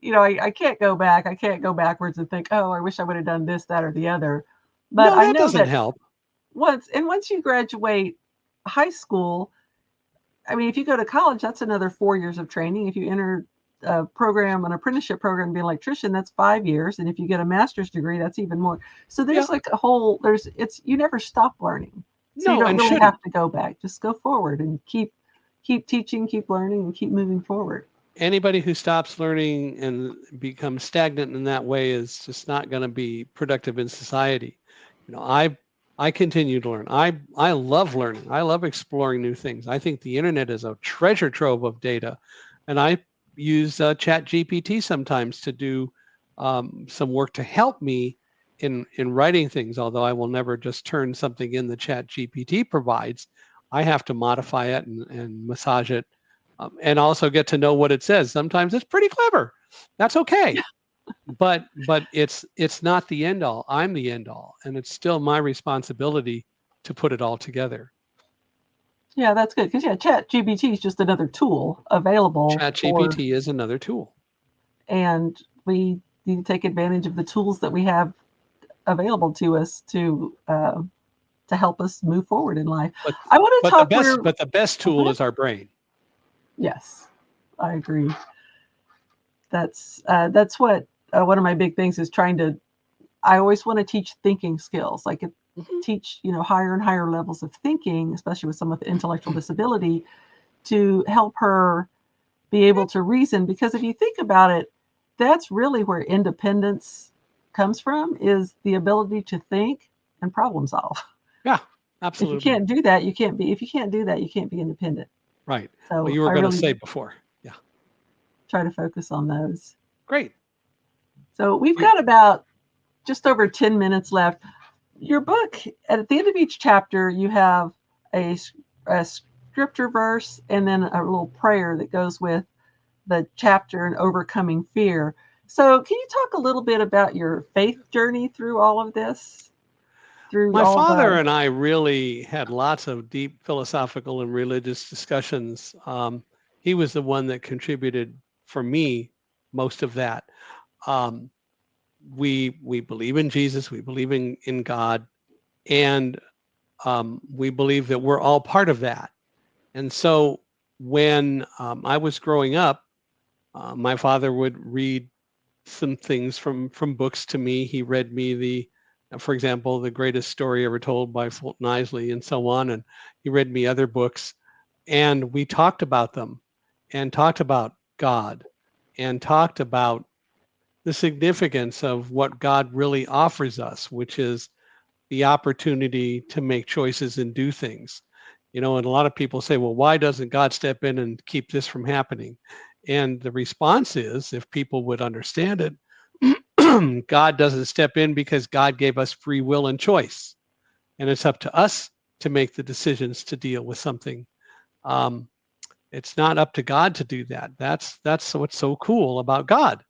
I can't go back. I can't go backwards and think, oh, I wish I would have done this, that, or the other. But no, that I know doesn't that help. Once you graduate high school, I mean, if you go to college, that's another 4 years of training. If you enter an apprenticeship program to be an electrician, that's 5 years. And if you get a master's degree, that's even more. So there's you never stop learning. So you don't really have to go back. Just go forward and keep teaching, keep learning, and keep moving forward. Anybody who stops learning and becomes stagnant in that way is just not going to be productive in society. I continue to learn. I love learning. I love exploring new things. I think the internet is a treasure trove of data, and I use ChatGPT sometimes to do some work to help me in writing things. Although I will never just turn something in the ChatGPT provides, I have to modify it and massage it, and also get to know what it says. Sometimes it's pretty clever. That's okay. But it's not the end all. I'm the end all, and it's still my responsibility to put it all together. Yeah, that's good, because ChatGPT is just another tool available. ChatGPT is another tool, and we need to take advantage of the tools that we have available to us to help us move forward in life. But I want to talk. The best tool is our brain. Yes, I agree. That's what one of my big things is trying to. I always want to teach thinking skills, like teach higher and higher levels of thinking, especially with someone with intellectual disability, to help her be able to reason. Because if you think about it, that's really where independence comes from, is the ability to think and problem solve. Yeah, absolutely. If you can't do that, you can't be. If you can't do that, you can't be independent. Right. So well, you were going to say before. Yeah. Try to focus on those. Great. So we've got about just over 10 minutes left. Your book, at the end of each chapter, you have a scripture verse and then a little prayer that goes with the chapter and overcoming fear. So can you talk a little bit about your faith journey through all of this? My father and I really had lots of deep philosophical and religious discussions. He was the one that contributed for me most of that. We believe in Jesus, we believe in God, and we believe that we're all part of that. And so when I was growing up, my father would read some things from books to me. He read me for example, The Greatest Story Ever Told by Fulton Isley and so on. And he read me other books, and we talked about them and talked about God and talked about the significance of what God really offers us, which is the opportunity to make choices and do things. And a lot of people say, well, why doesn't God step in and keep this from happening? And the response is, if people would understand it, God doesn't step in because God gave us free will and choice. And it's up to us to make the decisions to deal with something. It's not up to God to do that. That's what's so cool about God.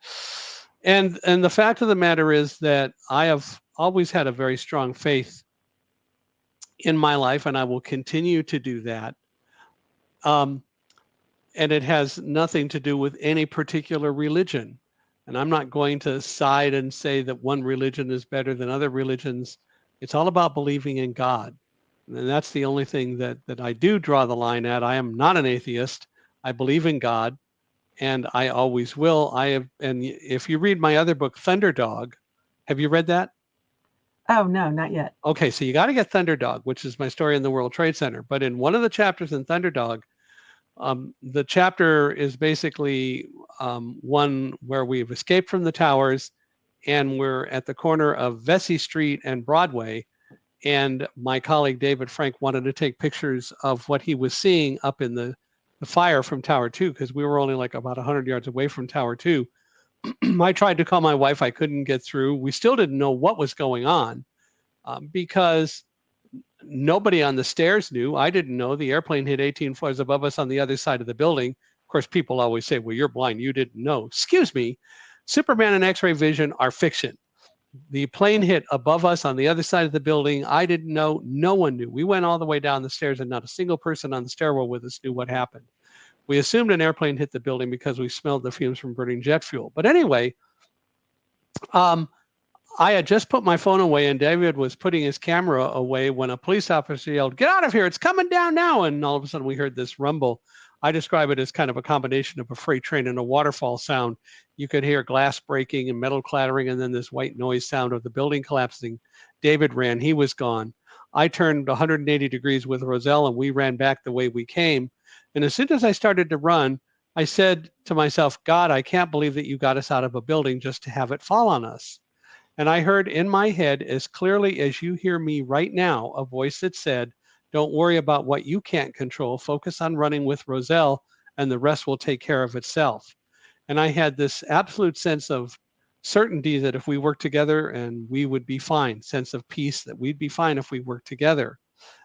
And the fact of the matter is that I have always had a very strong faith in my life, and I will continue to do that. And it has nothing to do with any particular religion. And I'm not going to side and say that one religion is better than other religions. It's all about believing in God. And that's the only thing that I do draw the line at. I am not an atheist. I believe in God, and I always will. And if you read my other book, Thunderdog, have you read that? Oh, no, not yet. Okay, so you got to get Thunderdog, which is my story in the World Trade Center. But in one of the chapters in Thunderdog, the chapter is basically one where we've escaped from the towers, and we're at the corner of Vesey Street and Broadway. And my colleague David Frank wanted to take pictures of what he was seeing up in the fire from Tower 2, because we were only like about 100 yards away from Tower 2. I tried to call my wife. I couldn't get through. We still didn't know what was going on because nobody on the stairs knew. I didn't know. The airplane hit 18 floors above us on the other side of the building. Of course, people always say, well, you're blind. You didn't know. Excuse me. Superman and X-ray vision are fiction. The plane hit above us on the other side of the building. I didn't know. No one knew. We went all the way down the stairs, and not a single person on the stairwell with us knew what happened. We assumed an airplane hit the building because we smelled the fumes from burning jet fuel. But anyway, I had just put my phone away, and David was putting his camera away when a police officer yelled, "Get out of here, it's coming down now." And all of a sudden we heard this rumble. I describe it as kind of a combination of a freight train and a waterfall sound. You could hear glass breaking and metal clattering, and then this white noise sound of the building collapsing. David ran, he was gone. I turned 180 degrees with Roselle, and we ran back the way we came. And as soon as I started to run, I said to myself, God, I can't believe that you got us out of a building just to have it fall on us. And I heard in my head, as clearly as you hear me right now, a voice that said, don't worry about what you can't control. Focus on running with Roselle, and the rest will take care of itself. And I had this absolute sense of certainty that if we worked together, and we would be fine, sense of peace that we'd be fine if we worked together.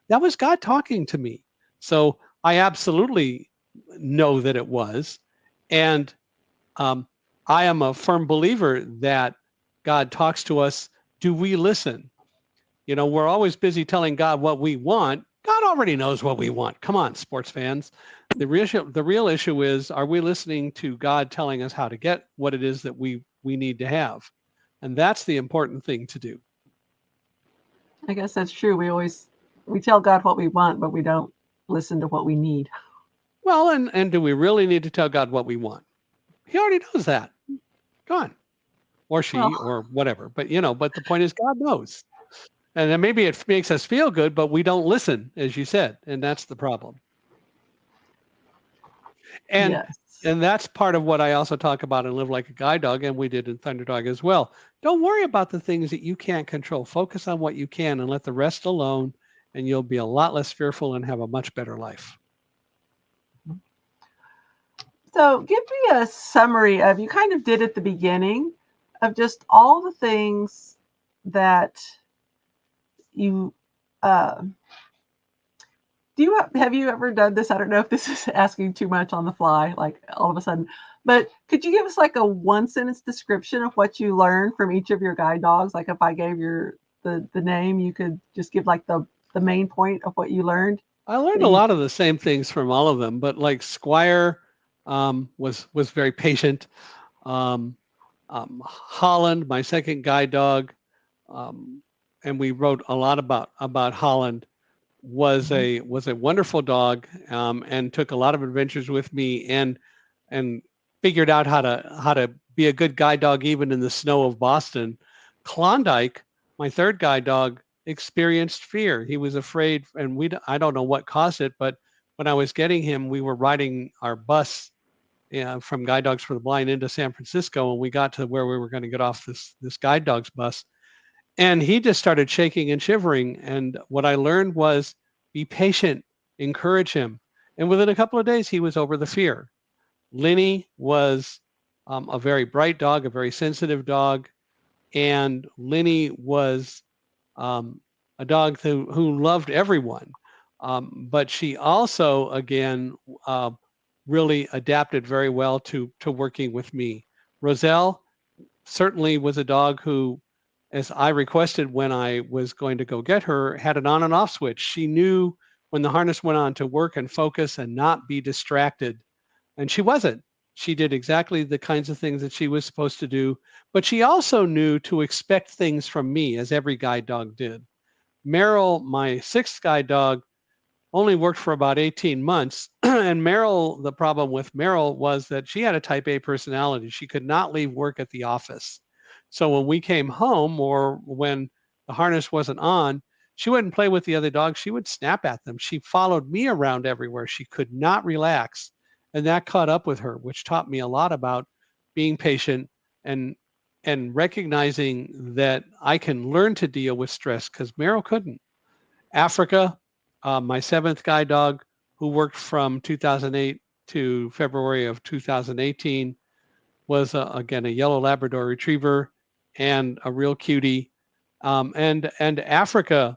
That was God talking to me. So I absolutely know that it was. And I am a firm believer that God talks to us. Do we listen? You know, we're always busy telling God what we want. God already knows what we want. Come on, sports fans. The real issue is, are we listening to God telling us how to get what it is that we need to have? And that's the important thing to do. I guess that's true. We tell God what we want, but we don't listen to what we need. Well, and do we really need to tell God what we want? He already knows that. Go on. Or she, or whatever. But, but the point is, God knows. And then maybe it makes us feel good, but we don't listen, as you said. And that's the problem. And yes. And that's part of what I also talk about in Live Like a Guide Dog, and we did in Thunderdog as well. Don't worry about the things that you can't control. Focus on what you can and let the rest alone, and you'll be a lot less fearful and have a much better life. So give me a summary of, you kind of did at the beginning, of just all the things that you have you ever done this? I don't know if this is asking too much on the fly, like all of a sudden, but could you give us like a one sentence description of what you learned from each of your guide dogs? Like if I gave the name, you could just give like the main point of what you learned. I learned a lot of the same things from all of them, but like Squire was very patient. Holland, my second guide dog, and we wrote a lot about Holland, was a wonderful dog, and took a lot of adventures with me, and figured out how to be a good guide dog even in the snow of Boston. Klondike, my third guide dog, experienced fear. He was afraid, and I don't know what caused it, but when I was getting him, we were riding our bus from Guide Dogs for the Blind into San Francisco, and we got to where we were going to get off this guide dogs bus, and he just started shaking and shivering. And what I learned was, be patient, encourage him, and within a couple of days he was over the fear. Linny was a very bright dog, a very sensitive dog, and Linny was a dog who loved everyone, but she also again really adapted very well to working with me. Roselle certainly was a dog who, as I requested when I was going to go get her, had an on and off switch. She knew when the harness went on to work and focus and not be distracted. And she wasn't. She did exactly the kinds of things that she was supposed to do, but she also knew to expect things from me, as every guide dog did. Merrill, my sixth guide dog, only worked for about 18 months. And Merrill, the problem with Merrill was that she had a type A personality. She could not leave work at the office. So when we came home or when the harness wasn't on, she wouldn't play with the other dogs. She would snap at them. She followed me around everywhere. She could not relax. And that caught up with her, which taught me a lot about being patient and recognizing that I can learn to deal with stress, because Merrill couldn't. Africa, my seventh guide dog, who worked from 2008 to February of 2018, was again a yellow Labrador Retriever and a real cutie. And Africa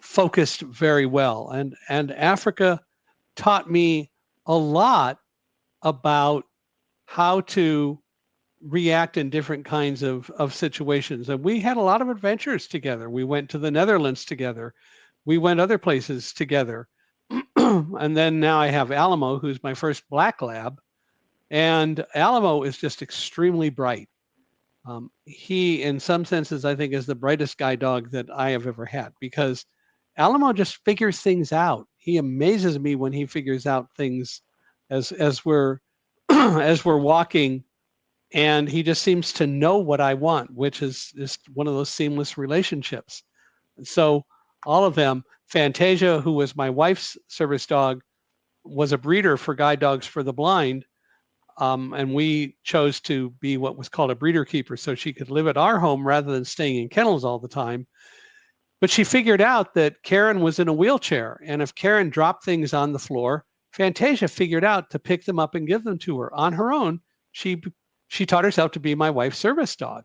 focused very well, and Africa taught me a lot about how to react in different kinds of situations. And we had a lot of adventures together. We went to the Netherlands together. We went other places together. And then now I have Alamo, who's my first black lab. And Alamo is just extremely bright. He, in some senses, I think, is the brightest guide dog that I have ever had, because Alamo just figures things out. He amazes me when he figures out things as we're as we're walking, and he just seems to know what I want, which is just one of those seamless relationships. And so all of them, Fantasia, who was my wife's service dog, was a breeder for guide dogs for the blind. And we chose to be what was called a breeder keeper, so she could live at our home rather than staying in kennels all the time. But she figured out that Karen was in a wheelchair, and if Karen dropped things on the floor, Fantasia figured out to pick them up and give them to her on her own. She taught herself to be my wife's service dog.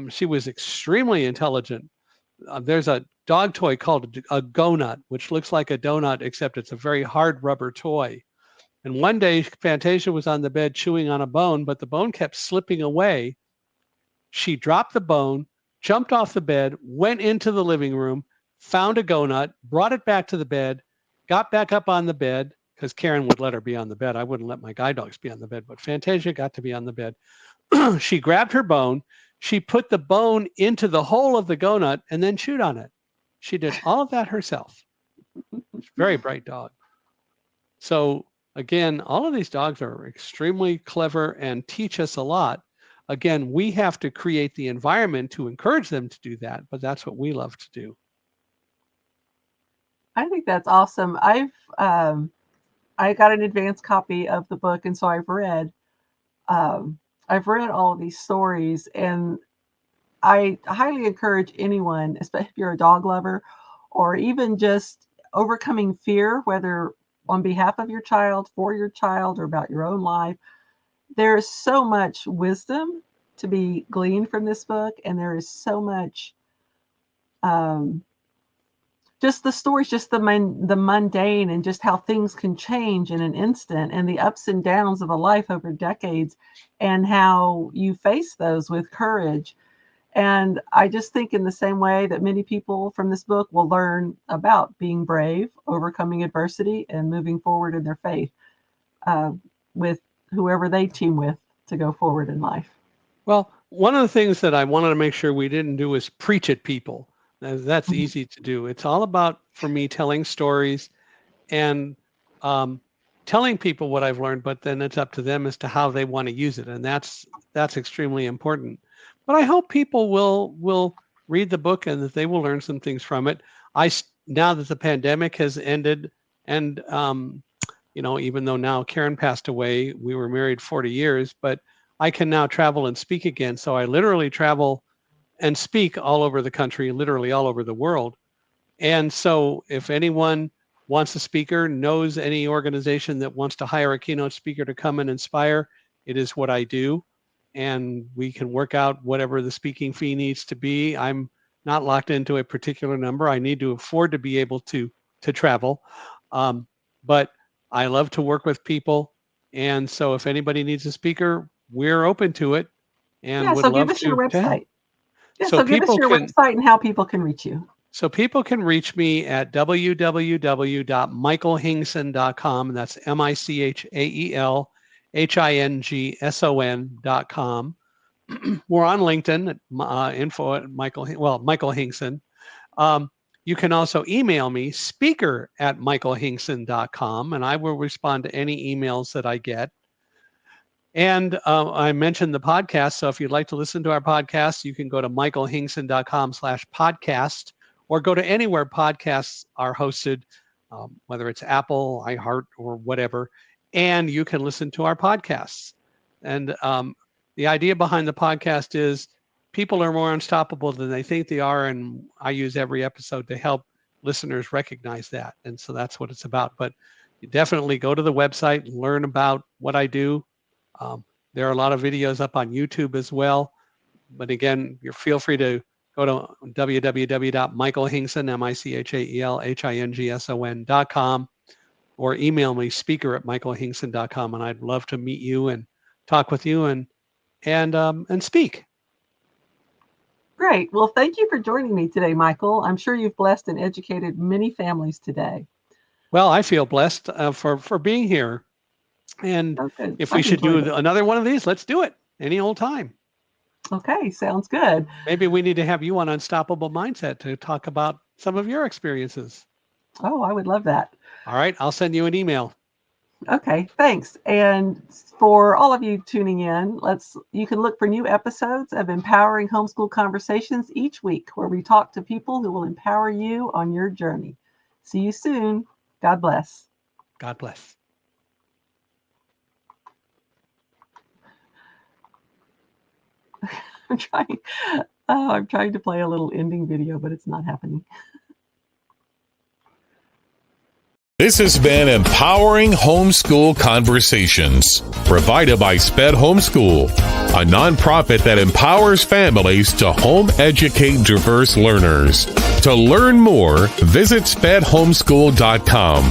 She was extremely intelligent. There's a dog toy called a go-nut, which looks like a donut, except it's a very hard rubber toy. And one day, Fantasia was on the bed chewing on a bone, but the bone kept slipping away. She dropped the bone, jumped off the bed, went into the living room, found a go-nut, brought it back to the bed, got back up on the bed, because Karen would let her be on the bed. I wouldn't let my guide dogs be on the bed, but Fantasia got to be on the bed. She grabbed her bone, she put the bone into the hole of the go-nut, and then chewed on it. She did all of that herself. Very bright dog. So again, all of these dogs are extremely clever and teach us a lot. Again, we have to create the environment to encourage them to do that, but that's what we love to do. I think that's awesome. I got an advanced copy of the book, and so I've read all of these stories, and I highly encourage anyone, especially if you're a dog lover, or even just overcoming fear, whether on behalf of your child, for your child, or about your own life. There's so much wisdom to be gleaned from this book, and there is so much just the stories, just the mundane, and just how things can change in an instant, and the ups and downs of a life over decades, and how you face those with courage. And I just think, in the same way that many people from this book will learn about being brave, overcoming adversity, and moving forward in their faith with whoever they team with to go forward in life. Well, one of the things that I wanted to make sure we didn't do is preach at people. That's easy to do. It's all about, for me, telling stories and telling people what I've learned, but then it's up to them as to how they want to use it. And that's extremely important. But I hope people will read the book and that they will learn some things from it. Now that the pandemic has ended, and even though now Karen passed away, we were married 40 years, but I can now travel and speak again. So I literally travel and speak all over the country, literally all over the world. And so if anyone wants a speaker, knows any organization that wants to hire a keynote speaker to come and inspire, it is what I do. And we can work out whatever the speaking fee needs to be. I'm not locked into a particular number. I need to afford to be able to travel. But I love to work with people. And so if anybody needs a speaker, we're open to it. And would so love give us to your website. Yeah, so so give us your website and how people can reach you. So people can reach me at www.michaelhingson.com. And that's MICHAEL HINGSON.com. We're on LinkedIn at info at Michael Hingson. You can also email me, speaker@michaelhingson.com, and I will respond to any emails that I get. And I mentioned the podcast, so if you'd like to listen to our podcast, you can go to michaelhingson.com/podcast, or go to anywhere podcasts are hosted, whether it's Apple, iHeart, or whatever, and you can listen to our podcasts. And the idea behind the podcast is people are more unstoppable than they think they are, and I use every episode to help listeners recognize that. And so that's what it's about. But you definitely go to the website and learn about what I do. There are a lot of videos up on YouTube as well. But again, feel free to go to www.michaelhingson.com, or email me, speaker@michaelhingson.com, and I'd love to meet you and talk with you and speak. Great. Well, thank you for joining me today, Michael. I'm sure you've blessed and educated many families today. Well, I feel blessed for being here. And if we should do another one of these, let's do it any old time. Okay, sounds good. Maybe we need to have you on Unstoppable Mindset to talk about some of your experiences. Oh, I would love that. All right, I'll send you an email. Okay, thanks. And for all of you tuning in, you can look for new episodes of Empowering Homeschool Conversations each week, where we talk to people who will empower you on your journey. See you soon. God bless. God bless. I'm trying to play a little ending video, but it's not happening. This has been Empowering Homeschool Conversations, provided by SPED Homeschool, a nonprofit that empowers families to home educate diverse learners. To learn more, visit spedhomeschool.com